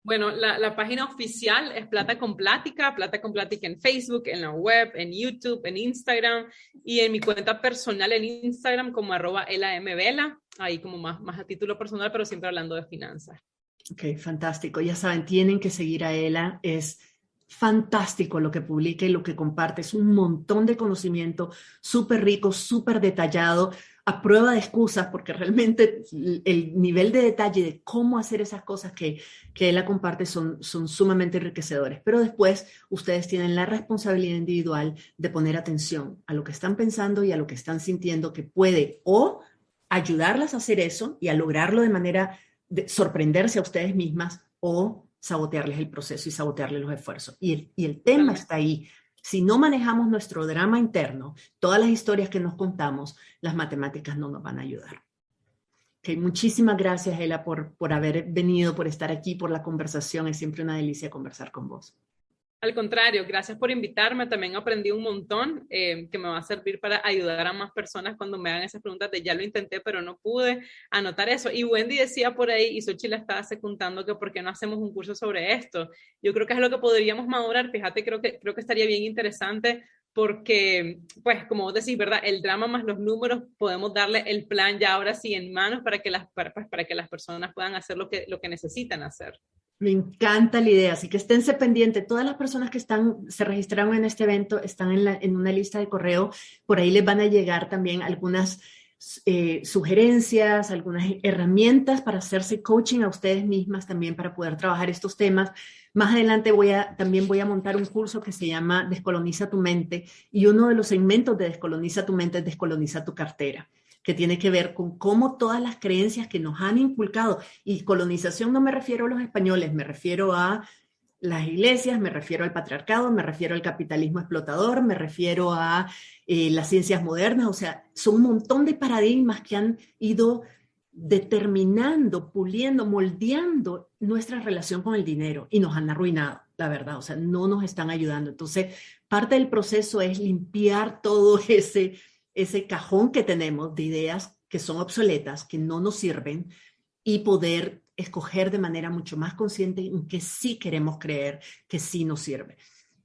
Bueno, la página oficial es Plata con Plática en Facebook, en la web, en YouTube, en Instagram y en mi cuenta personal en Instagram como @elamvela, ahí como más a título personal, pero siempre hablando de finanzas. Ok, fantástico. Ya saben, tienen que seguir a Ela. Es fantástico lo que publica y lo que comparte. Es un montón de conocimiento súper rico, súper detallado, a prueba de excusas, porque realmente el nivel de detalle de cómo hacer esas cosas que ella comparte son sumamente enriquecedores. Pero después ustedes tienen la responsabilidad individual de poner atención a lo que están pensando y a lo que están sintiendo que puede o ayudarlas a hacer eso y a lograrlo de manera de sorprenderse a ustedes mismas o sabotearles el proceso y sabotearles los esfuerzos. Y el tema está ahí. Si no manejamos nuestro drama interno, todas las historias que nos contamos, las matemáticas no nos van a ayudar. Okay, muchísimas gracias, Ela, por haber venido, por estar aquí, por la conversación. Es siempre una delicia conversar con vos. Al contrario, gracias por invitarme. También aprendí un montón que me va a servir para ayudar a más personas cuando me hagan esas preguntas de ya lo intenté, pero no pude anotar eso. Y Wendy decía por ahí, y Xochitl la estaba secundando, que por qué no hacemos un curso sobre esto. Yo creo que es lo que podríamos madurar. Fíjate, creo que estaría bien interesante porque, pues, como vos decís, ¿verdad? El drama más los números, podemos darle el plan ya ahora sí en manos para que las personas puedan hacer lo que necesitan hacer. Me encanta la idea, así que esténse pendientes. Todas las personas que se registraron en este evento están en una lista de correo. Por ahí les van a llegar también algunas sugerencias, algunas herramientas para hacerse coaching a ustedes mismas también para poder trabajar estos temas. Más adelante también voy a montar un curso que se llama Descoloniza tu mente, y uno de los segmentos de Descoloniza tu mente es Descoloniza tu cartera, que tiene que ver con cómo todas las creencias que nos han inculcado, y colonización no me refiero a los españoles, me refiero a las iglesias, me refiero al patriarcado, me refiero al capitalismo explotador, me refiero a las ciencias modernas, o sea, son un montón de paradigmas que han ido determinando, puliendo, moldeando nuestra relación con el dinero y nos han arruinado, la verdad, o sea, no nos están ayudando. Entonces, parte del proceso es limpiar todo ese cajón que tenemos de ideas que son obsoletas, que no nos sirven, y poder escoger de manera mucho más consciente en que sí queremos creer, que sí nos sirve.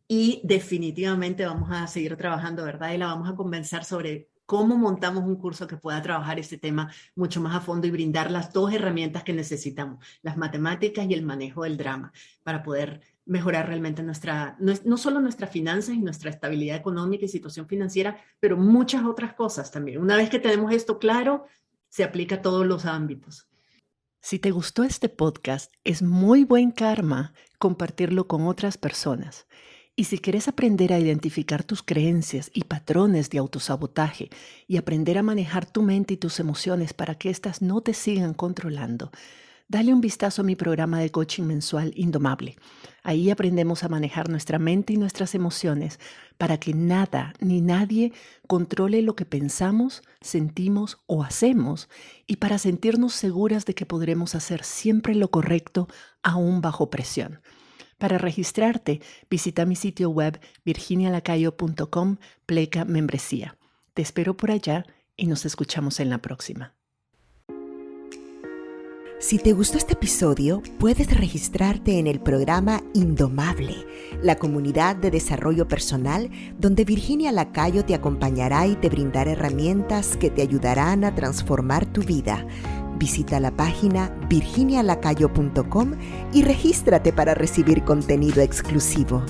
Y definitivamente vamos a seguir trabajando, ¿verdad? Y la vamos a convencer sobre cómo montamos un curso que pueda trabajar este tema mucho más a fondo y brindar las dos herramientas que necesitamos, las matemáticas y el manejo del drama, para poder mejorar realmente no solo nuestras finanzas y nuestra estabilidad económica y situación financiera, pero muchas otras cosas también. Una vez que tenemos esto claro, se aplica a todos los ámbitos. Si te gustó este podcast, es muy buen karma compartirlo con otras personas. Y si quieres aprender a identificar tus creencias y patrones de autosabotaje y aprender a manejar tu mente y tus emociones para que éstas no te sigan controlando, dale un vistazo a mi programa de coaching mensual Indomable. Ahí aprendemos a manejar nuestra mente y nuestras emociones para que nada ni nadie controle lo que pensamos, sentimos o hacemos, y para sentirnos seguras de que podremos hacer siempre lo correcto aún bajo presión. Para registrarte, visita mi sitio web virginialacayo.com/membresía. Te espero por allá y nos escuchamos en la próxima. Si te gustó este episodio, puedes registrarte en el programa Indomable, la comunidad de desarrollo personal donde Virginia Lacayo te acompañará y te brindará herramientas que te ayudarán a transformar tu vida. Visita la página virginialacayo.com y regístrate para recibir contenido exclusivo.